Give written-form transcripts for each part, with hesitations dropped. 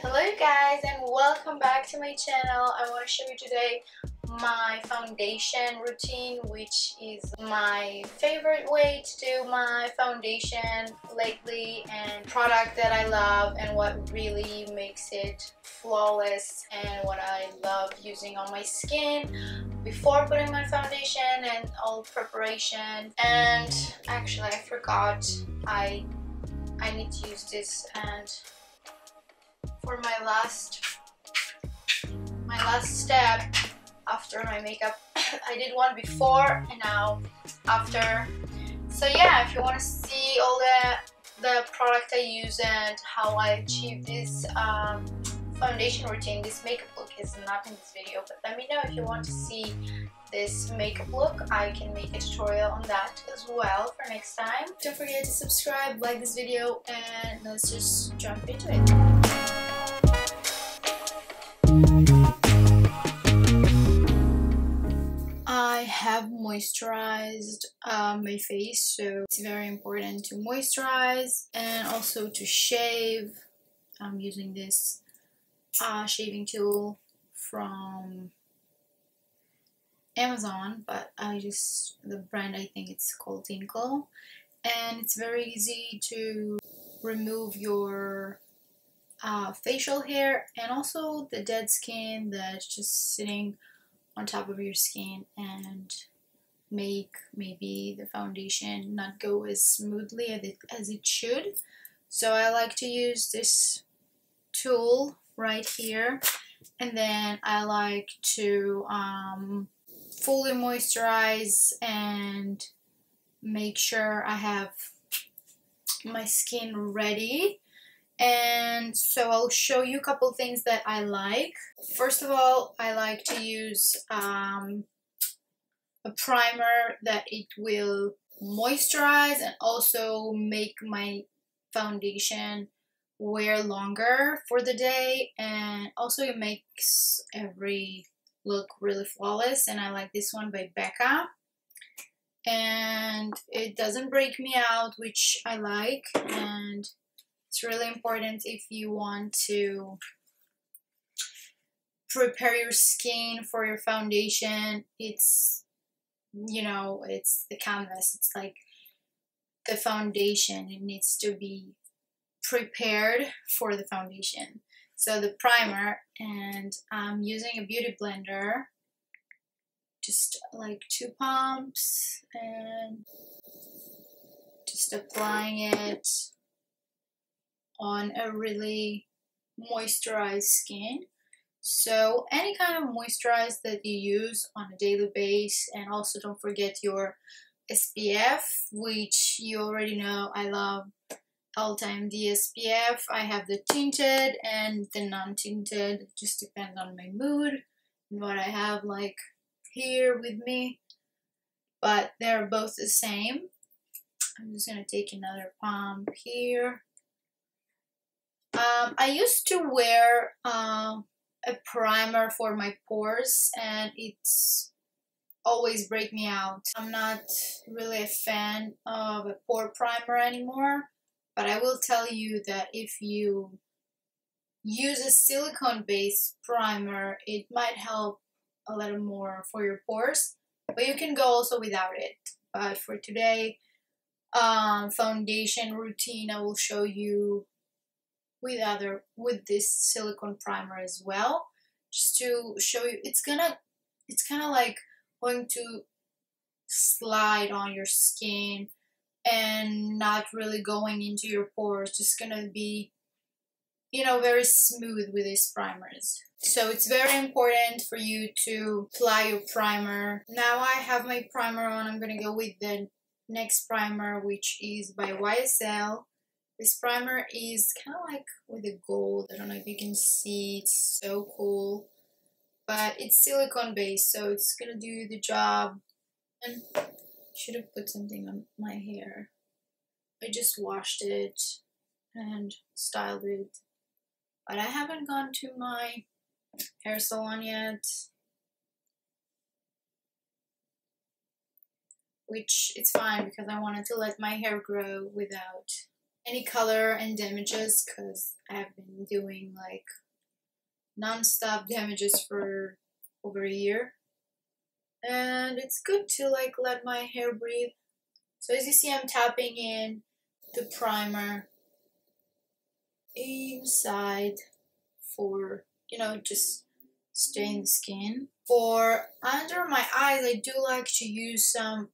Hello guys and welcome back to my channel. I want to show you today my foundation routine, which is my favorite way to do my foundation lately, and product that I love and what really makes it flawless and what I love using on my skin before putting my foundation and all preparation. And actually I forgot I need to use this, and for my last step after my makeup I did one before and now after. So yeah, if you want to see all the product I use and how I achieve this foundation routine, this makeup look is not in this video, but let me know if you want to see this makeup look. I can make a tutorial on that as well for next time. Don't forget to subscribe, like this video, and let's just jump into it. I have moisturized my face, so it's very important to moisturize and also to shave. I'm using this shaving tool from Amazon, but the brand, I think it's called Tinkle, and it's very easy to remove your facial hair and also the dead skin that's just sitting on top of your skin and make maybe the foundation not go as smoothly as it should. So I like to use this tool right here, and then I like to fully moisturize and make sure I have my skin ready. And so I'll show you a couple things that I like. First of all, I like to use a primer that it will moisturize and also make my foundation wear longer for the day, and also it makes every look really flawless. And I like this one by Becca, and it doesn't break me out, which I like. And it's really important if you want to prepare your skin for your foundation. It's, you know, it's the canvas, it's like the foundation. It needs to be prepared for the foundation. So the primer, and I'm using a beauty blender, just like 2 pumps, and just applying it on a really moisturized skin. So any kind of moisturizer that you use on a daily basis, and also don't forget your SPF, which you already know I love elta and the SPF. I have the tinted and the non-tinted. It just depends on my mood and what I have like here with me, but they're both the same. I'm just gonna take another pump here. I used to wear a primer for my pores, and it's always break me out. I'm not really a fan of a pore primer anymore, but I will tell you that if you use a silicone-based primer, it might help a little more for your pores, but you can go also without it. But for today, foundation routine, I will show you with this silicone primer as well, just to show you it's kind of like going to slide on your skin and not really going into your pores, just gonna be, you know, very smooth with these primers. So it's very important for you to apply your primer. Now I have my primer on. I'm gonna go with the next primer, which is by YSL. This primer is kind of like with a gold. I don't know if you can see, it's so cool. But it's silicone based, so it's gonna do the job. And I should have put something on my hair. I just washed it and styled it. But I haven't gone to my hair salon yet, which it's fine because I wanted to let my hair grow without any color and damages, because I've been doing like non-stop damages for over a year, and it's good to like let my hair breathe. So as you see, I'm tapping in the primer inside for, you know, just stain the skin. For under my eyes, I do like to use some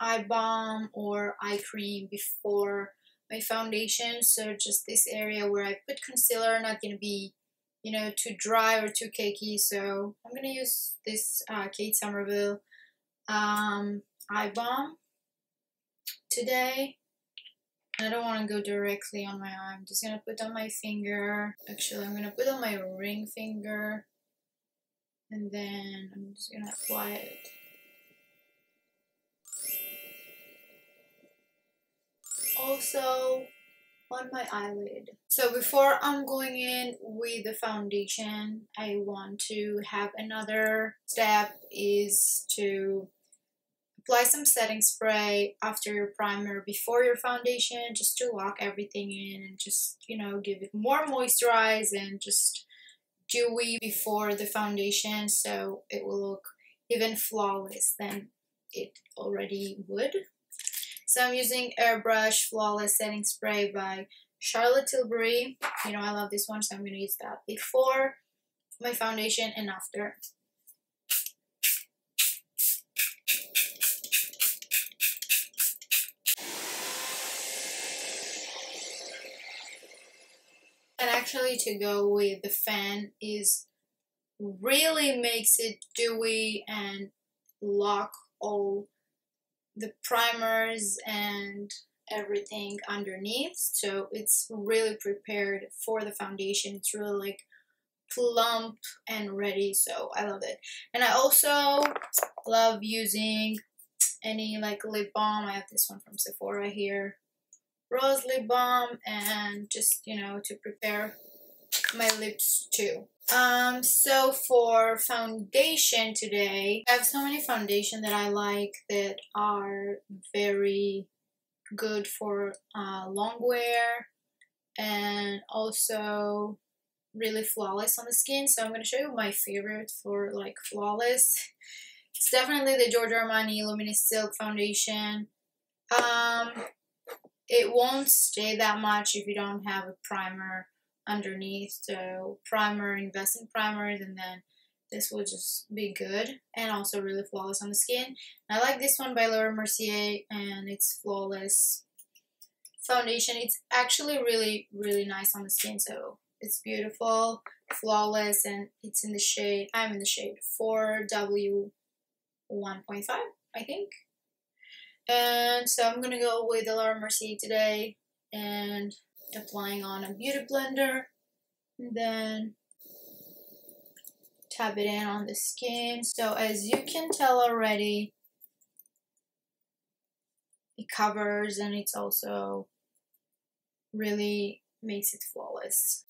eye balm or eye cream before my foundation, so just this area where I put concealer not gonna be, you know, too dry or too cakey. So I'm gonna use this Kate Somerville eye balm today. I don't want to go directly on my eye. I'm just gonna put on my finger. Actually, I'm gonna put on my ring finger, and then I'm just gonna apply it. Also on my eyelid. So before I'm going in with the foundation, I want to have another step, is to apply some setting spray after your primer, before your foundation, just to lock everything in and just, you know, give it more moisturize and just dewy before the foundation, so it will look even flawless than it already would. So I'm using Airbrush Flawless Setting Spray by Charlotte Tilbury. You know, I love this one, so I'm going to use that before my foundation and after. And actually, to go with the fan is really makes it dewy and lock all the primers and everything underneath, so it's really prepared for the foundation. It's really like plump and ready, so I love it. And I also love using any like lip balm. I have this one from Sephora here, rose lip balm, and just, you know, to prepare my lips too. So for foundation today, I have so many foundation that I like that are very good for long wear and also really flawless on the skin. So I'm going to show you my favorite for like flawless. It's definitely the Giorgio Armani Luminous Silk foundation. It won't stay that much if you don't have a primer underneath. So primer, invest in primers, and then this will just be good and also really flawless on the skin. I like this one by Mercier, and it's flawless foundation. It's actually really, really nice on the skin, so it's beautiful, flawless, and it's in the shade, I'm in the shade 4W 1.5, I think. And so I'm gonna go with the Laura Mercier today and applying on a beauty blender, and then tap it in on the skin. So as you can tell already, it covers, and it's also really makes it flawless.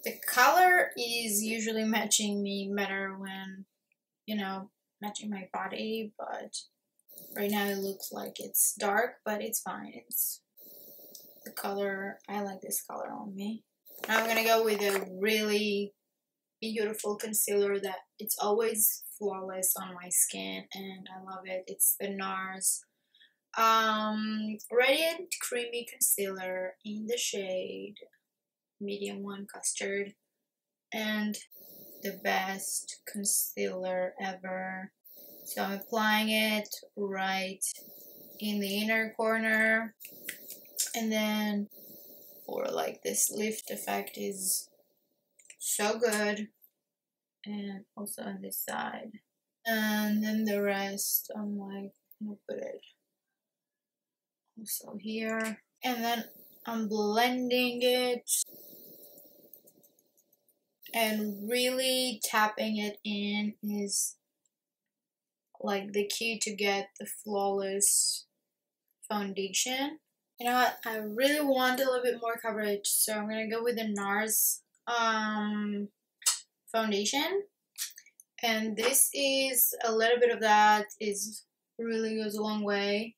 The color is usually matching me better when, you know, matching my body, but right now it looks like it's dark, but it's fine. It's the color, I like this color on me. Now I'm gonna go with a really beautiful concealer that it's always flawless on my skin, and I love it. It's the NARS Radiant Creamy Concealer in the shade medium 1 custard, and the best concealer ever. So I'm applying it right in the inner corner, and then for like this lift effect is so good, and also on this side, and then the rest I'm like, I'm gonna put it also here, and then I'm blending it and really tapping it in is like the key to get the flawless foundation. You know what, I really want a little bit more coverage, so I'm gonna go with the NARS foundation, and this is a little bit of that, is really goes a long way.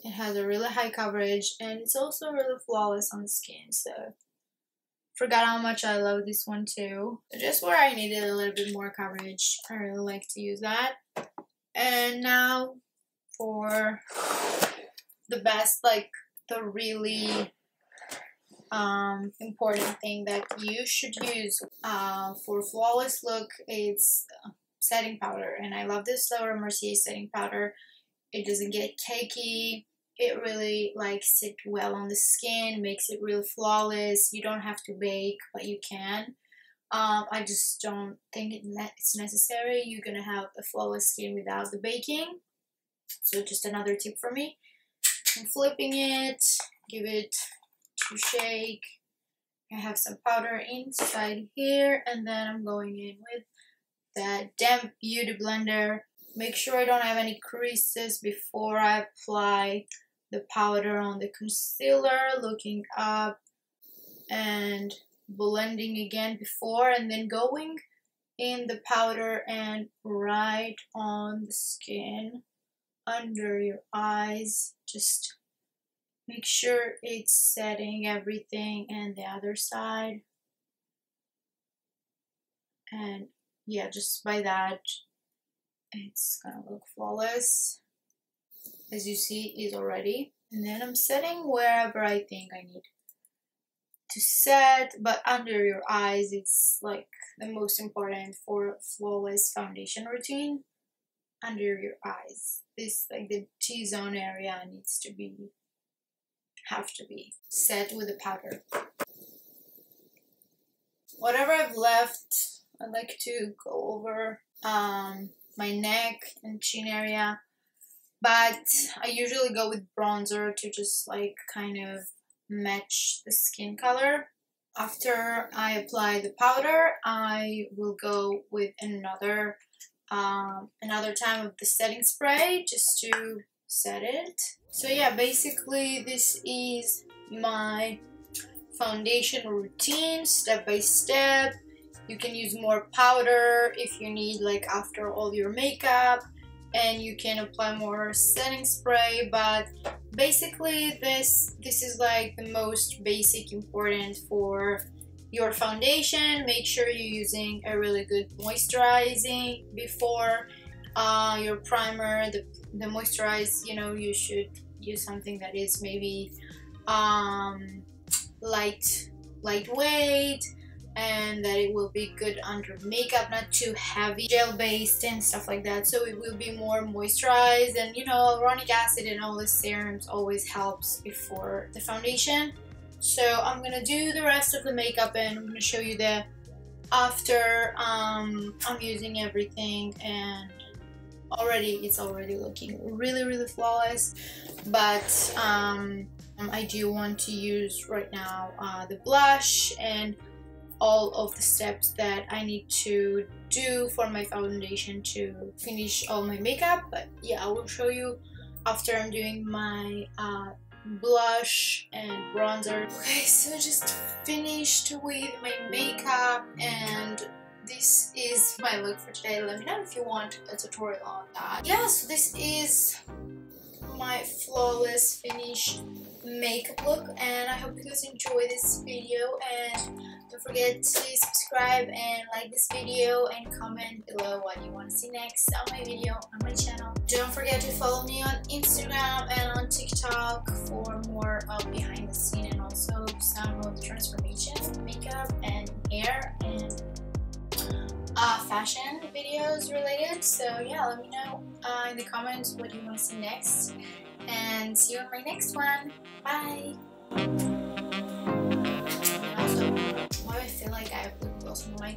It has a really high coverage and it's also really flawless on the skin. So forgot how much I love this one too. Just where I needed a little bit more coverage, I really like to use that. And now for the best, like the really important thing that you should use for flawless look, it's setting powder. And I love this Laura Mercier setting powder. It doesn't get cakey. It really like sit well on the skin, makes it real flawless. You don't have to bake, but you can. I just don't think it's necessary. You're gonna have a flawless skin without the baking. So just another tip for me. I'm flipping it, give it to shake. I have some powder inside here, and then I'm going in with that damp beauty blender. Make sure I don't have any creases before I apply the powder on the concealer, looking up and blending again before, and then going in the powder and right on the skin under your eyes. Just make sure it's setting everything, and the other side. And yeah, just by that it's gonna look flawless. As you see, is already. And then I'm setting wherever I think I need to set, but under your eyes, it's like the most important for flawless foundation routine. Under your eyes, this like the T-zone area needs to be, have to be set with the powder. Whatever I've left, I like to go over my neck and chin area, but I usually go with bronzer to just like kind of match the skin color. After I apply the powder, I will go with another time of the setting spray just to set it. So yeah, basically this is my foundation routine, step by step. You can use more powder if you need, like after all your makeup, and you can apply more setting spray, but basically this is like the most basic important for your foundation. Make sure you're using a really good moisturizing before your primer. The moisturize, you know, you should use something that is maybe lightweight, and that it will be good under makeup, not too heavy, gel based and stuff like that, so it will be more moisturized. And you know, hyaluronic acid and all the serums always helps before the foundation. So I'm gonna do the rest of the makeup, and I'm gonna show you the after I'm using everything, and it's already looking really flawless. But I do want to use right now the blush and all of the steps that I need to do for my foundation to finish all my makeup. But yeah, I will show you after I'm doing my blush and bronzer. Okay, so just finished with my makeup, and this is my look for today. Let me know if you want a tutorial on that. Yeah, so this is my flawless finished makeup look, and I hope you guys enjoy this video, and don't forget to subscribe and like this video and comment below what you want to see next on my video on my channel. Don't forget to follow me on Instagram and on TikTok for more of behind the scene, and also some of the transformation, makeup and hair and fashion videos related. So yeah, let me know in the comments what you want to see next, and see you on my next one. Bye. Also, why I feel like I have lip gloss on my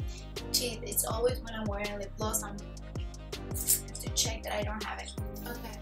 teeth, it's always when I'm wearing lip gloss, I have to check that I don't have it. Okay.